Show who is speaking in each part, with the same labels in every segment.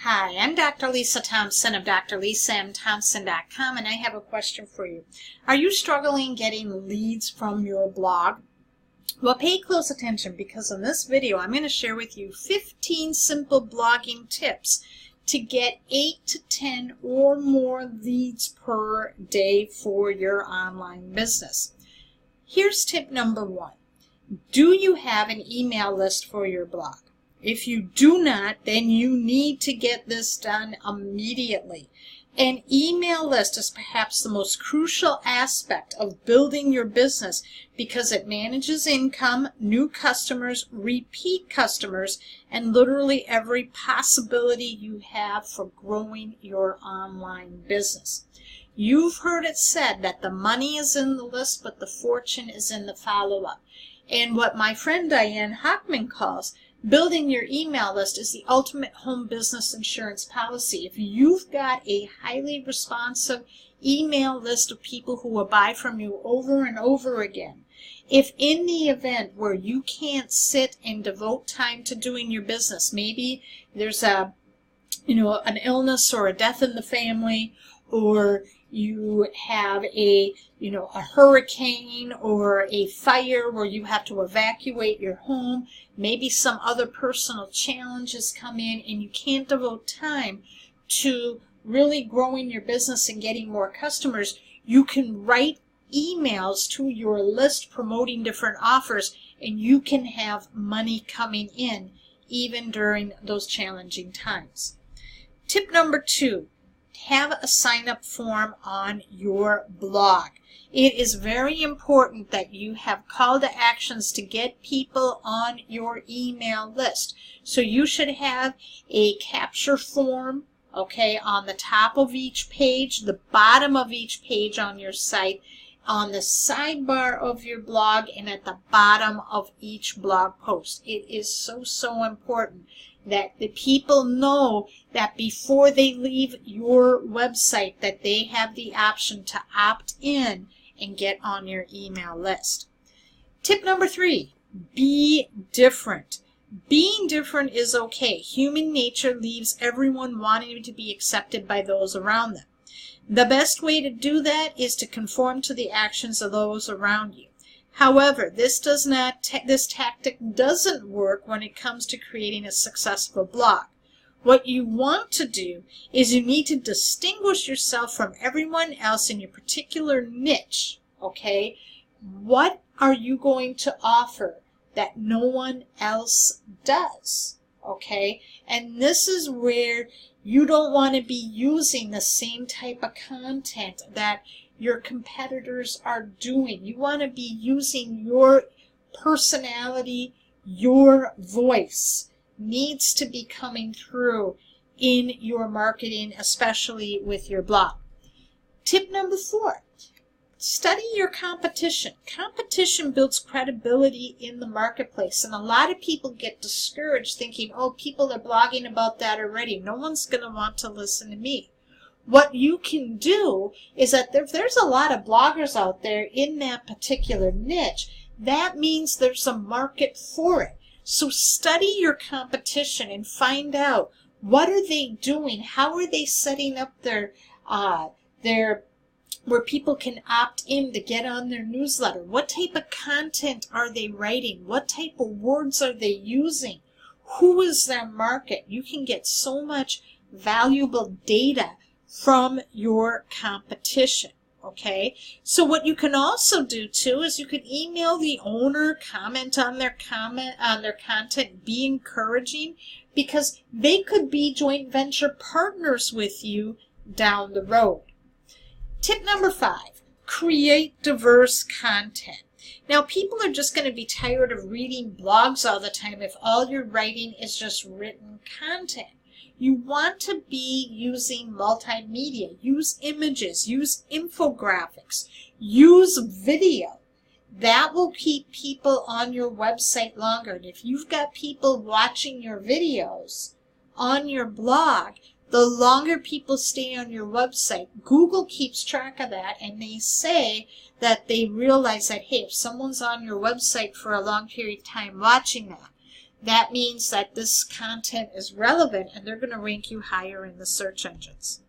Speaker 1: Hi, I'm Dr. Lisa Thompson of drlisamthompson.com, and I have a question for you. Are you struggling getting leads from your blog? Well, pay close attention because in this video I'm going to share with you 15 simple blogging tips to get 8 to 10 or more leads per day for your online business. Here's tip number 1. Do you have an email list for your blog? If you do not, then you need to get this done immediately. An email list is perhaps the most crucial aspect of building your business because it manages income, new customers, repeat customers, and literally every possibility you have for growing your online business. You've heard it said that the money is in the list, but the fortune is in the follow-up. And what my friend Diane Hockman calls building your email list is the ultimate home business insurance policy. If you've got a highly responsive email list of people who will buy from you over and over again, if in the event where you can't sit and devote time to doing your business, maybe there's an illness or a death in the family, or you have a hurricane or a fire where you have to evacuate your home, maybe some other personal challenges come in and you can't devote time to really growing your business and getting more customers, you can write emails to your list promoting different offers and you can have money coming in even during those challenging times. Tip number 2. Have a sign-up form on your blog. It is very important that you have call to actions to get people on your email list. So you should have a capture form, on the top of each page, the bottom of each page on your site, on the sidebar of your blog, and at the bottom of each blog post. It is so important that the people know that before they leave your website that they have the option to opt in and get on your email list. Tip number 3, be different. Being different is okay. Human nature leaves everyone wanting to be accepted by those around them. The best way to do that is to conform to the actions of those around you. However, this tactic doesn't work when it comes to creating a successful blog. What you want to do is you need to distinguish yourself from everyone else in your particular niche, What are you going to offer that no one else does, And this is where you don't want to be using the same type of content that your competitors are doing. You want to be using your personality, your voice needs to be coming through in your marketing, especially with your blog. Tip number 4, study your competition. Competition builds credibility in the marketplace, and a lot of people get discouraged thinking, oh, people are blogging about that already. No one's going to want to listen to me. What you can do is that if there's a lot of bloggers out there in that particular niche, that means there's a market for it. So study your competition and find out what are they doing, how are they setting up their where people can opt in to get on their newsletter. What type of content are they writing? What type of words are they using? Who is their market? You can get so much valuable data from your competition, So what you can also do too is you could email the owner, comment on their content, be encouraging, because they could be joint venture partners with you down the road. Tip number 5, create diverse content. Now, people are just going to be tired of reading blogs all the time if all you're writing is just written content. You want to be using multimedia, use images, use infographics, use video. That will keep people on your website longer. And if you've got people watching your videos on your blog, the longer people stay on your website. Google keeps track of that, and they say that they realize that, hey, if someone's on your website for a long period of time watching that, that means that this content is relevant and they're going to rank you higher in the search engines.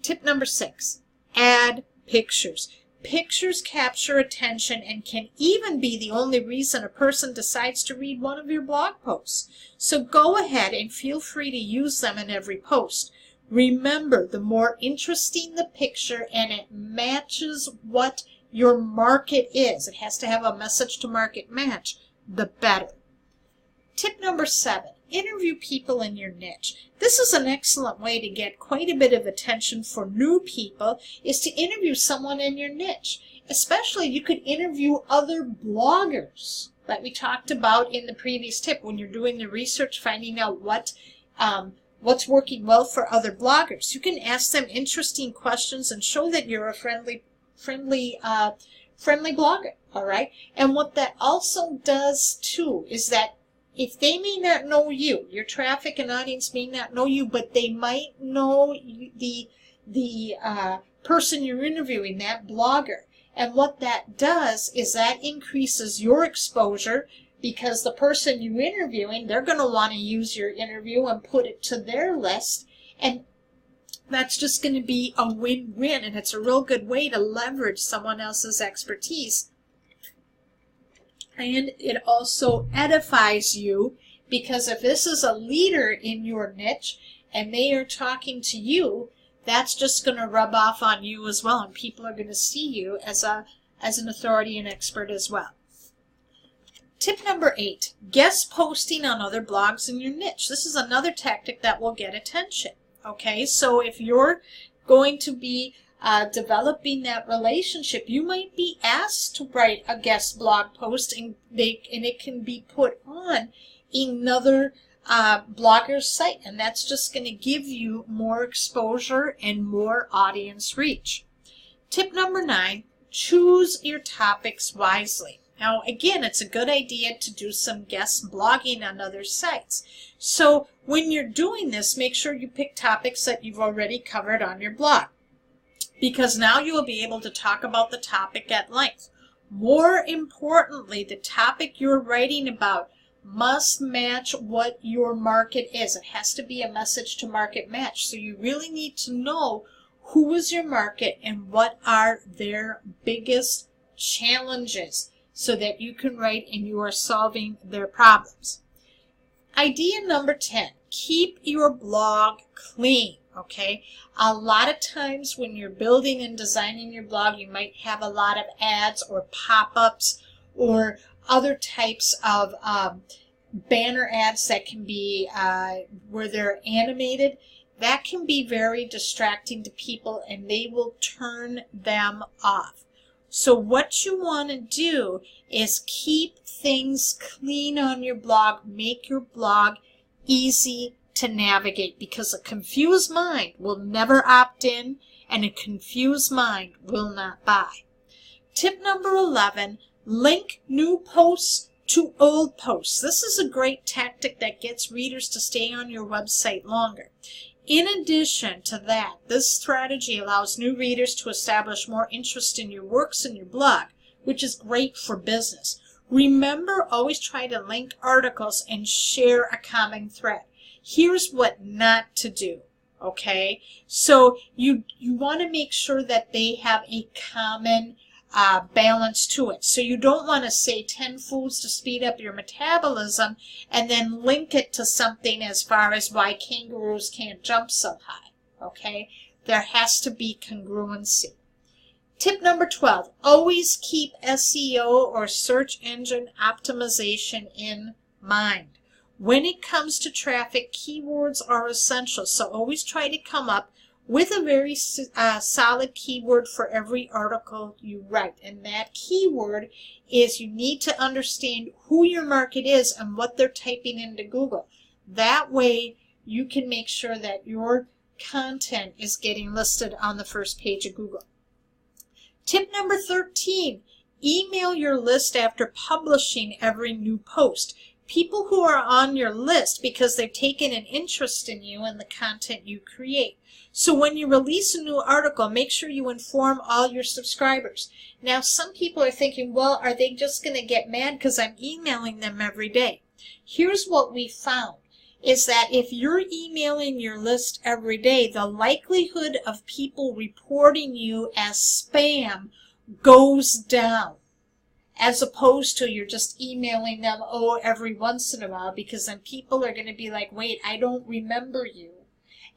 Speaker 1: Tip number 6, add pictures. Pictures capture attention and can even be the only reason a person decides to read one of your blog posts. So go ahead and feel free to use them in every post. Remember, the more interesting the picture and it matches what your market is, it has to have a message to market match, the better. Tip number 7, interview people in your niche. This is an excellent way to get quite a bit of attention for new people, is to interview someone in your niche. Especially, you could interview other bloggers, like we talked about in the previous tip, when you're doing the research, finding out what's working well for other bloggers. You can ask them interesting questions and show that you're a friendly blogger, all right? And what that also does, too, is that if they may not know you, your traffic and audience may not know you, but they might know the person you're interviewing, that blogger. And what that does is that increases your exposure, because the person you're interviewing, they're going to want to use your interview and put it to their list. And that's just going to be a win-win, and it's a real good way to leverage someone else's expertise. And it also edifies you, because if this is a leader in your niche and they are talking to you, that's just going to rub off on you as well, and people are going to see you as an authority and expert as well. Tip number 8, guest posting on other blogs in your niche. This is another tactic that will get attention. Okay, so if you're going to be developing that relationship, you might be asked to write a guest blog post, and it can be put on another blogger's site, and that's just going to give you more exposure and more audience reach. Tip number 9, choose your topics wisely. Now, again, it's a good idea to do some guest blogging on other sites. So when you're doing this, make sure you pick topics that you've already covered on your blog, because now you will be able to talk about the topic at length. More importantly, the topic you're writing about must match what your market is. It has to be a message to market match. So you really need to know who is your market and what are their biggest challenges, so that you can write and you are solving their problems. Idea number 10, keep your blog clean. Okay, a lot of times when you're building and designing your blog, you might have a lot of ads or pop-ups or other types of banner ads that can be where they're animated. That can be very distracting to people, and they will turn them off. So what you want to do is keep things clean on your blog. Make your blog easy to navigate, because a confused mind will never opt in, and a confused mind will not buy. Tip number 11, link new posts to old posts. This is a great tactic that gets readers to stay on your website longer. In addition to that, this strategy allows new readers to establish more interest in your works and your blog, which is great for business. Remember, always try to link articles and share a common thread. Here's what not to do, okay? So you want to make sure that they have a common balance to it. So you don't want to say 10 foods to speed up your metabolism and then link it to something as far as why kangaroos can't jump so high, okay? There has to be congruency. Tip number 12, always keep SEO or search engine optimization in mind. When it comes to traffic, keywords are essential, so always try to come up with a very solid keyword for every article you write. And that keyword is, you need to understand who your market is and what they're typing into Google. That way you can make sure that your content is getting listed on the first page of Google. Tip number 13, email your list after publishing every new post. People who are on your list because they've taken an interest in you and the content you create. So when you release a new article, make sure you inform all your subscribers. Now, some people are thinking, well, are they just going to get mad because I'm emailing them every day? Here's what we found, is that if you're emailing your list every day, the likelihood of people reporting you as spam goes down, as opposed to you're just emailing them, every once in a while, because then people are going to be like, wait, I don't remember you.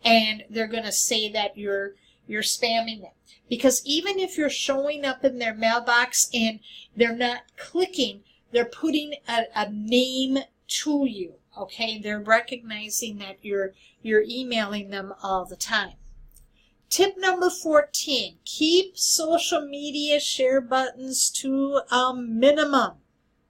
Speaker 1: And they're going to say that you're spamming them. Because even if you're showing up in their mailbox and they're not clicking, they're putting a name to you. Okay, they're recognizing that you're emailing them all the time. Tip number 14, keep social media share buttons to a minimum.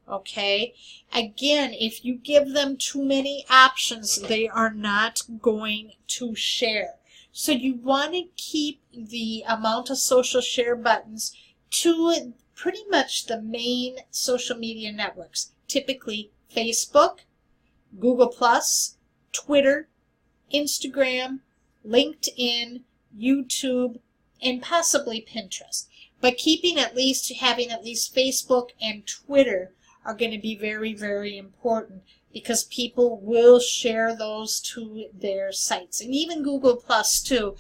Speaker 1: Okay, again, if you give them too many options, they are not going to share. So you want to keep the amount of social share buttons to pretty much the main social media networks, typically Facebook, Google+, Twitter, Instagram, LinkedIn, YouTube, and possibly Pinterest. But having at least Facebook and Twitter are going to be very, very important, because people will share those to their sites. And even Google Plus too,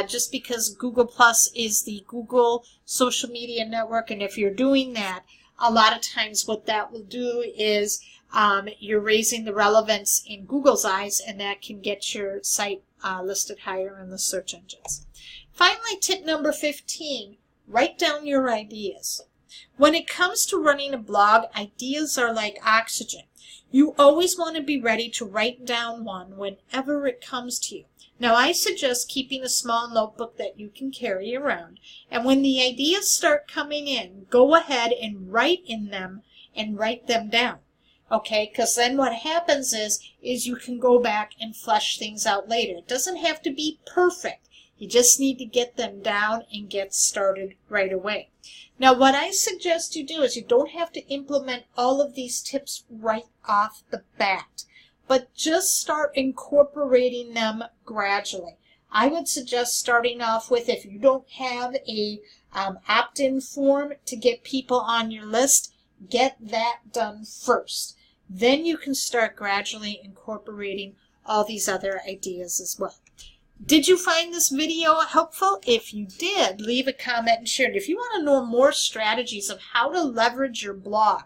Speaker 1: just because Google Plus is the Google social media network, and if you're doing that, a lot of times what that will do is you're raising the relevance in Google's eyes, and that can get your site listed higher in the search engines. Finally, tip number 15, write down your ideas. When it comes to running a blog, ideas are like oxygen. You always want to be ready to write down one whenever it comes to you. Now, I suggest keeping a small notebook that you can carry around, and when the ideas start coming in, go ahead and write them down. Okay, because then what happens is you can go back and flesh things out later. It doesn't have to be perfect. You just need to get them down and get started right away. Now, what I suggest you do is you don't have to implement all of these tips right off the bat, but just start incorporating them gradually. I would suggest starting off with, if you don't have a opt-in form to get people on your list, get that done first. Then you can start gradually incorporating all these other ideas as well. Did you find this video helpful? If you did, leave a comment and share it. If you want to know more strategies of how to leverage your blog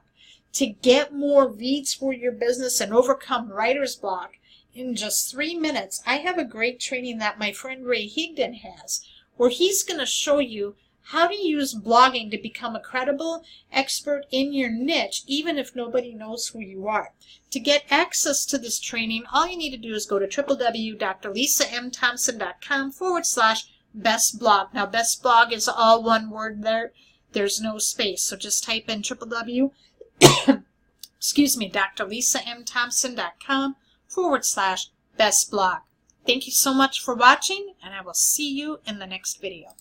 Speaker 1: to get more leads for your business and overcome writer's block in just 3 minutes, I have a great training that my friend Ray Higdon has, where he's going to show you how to use blogging to become a credible expert in your niche, even if nobody knows who you are. To get access to this training, all you need to do is go to www.drlisamthompson.com/bestblog. Now, best blog is all one word there. There's no space. So just type in drlisamthompson.com/bestblog. Thank you so much for watching, and I will see you in the next video.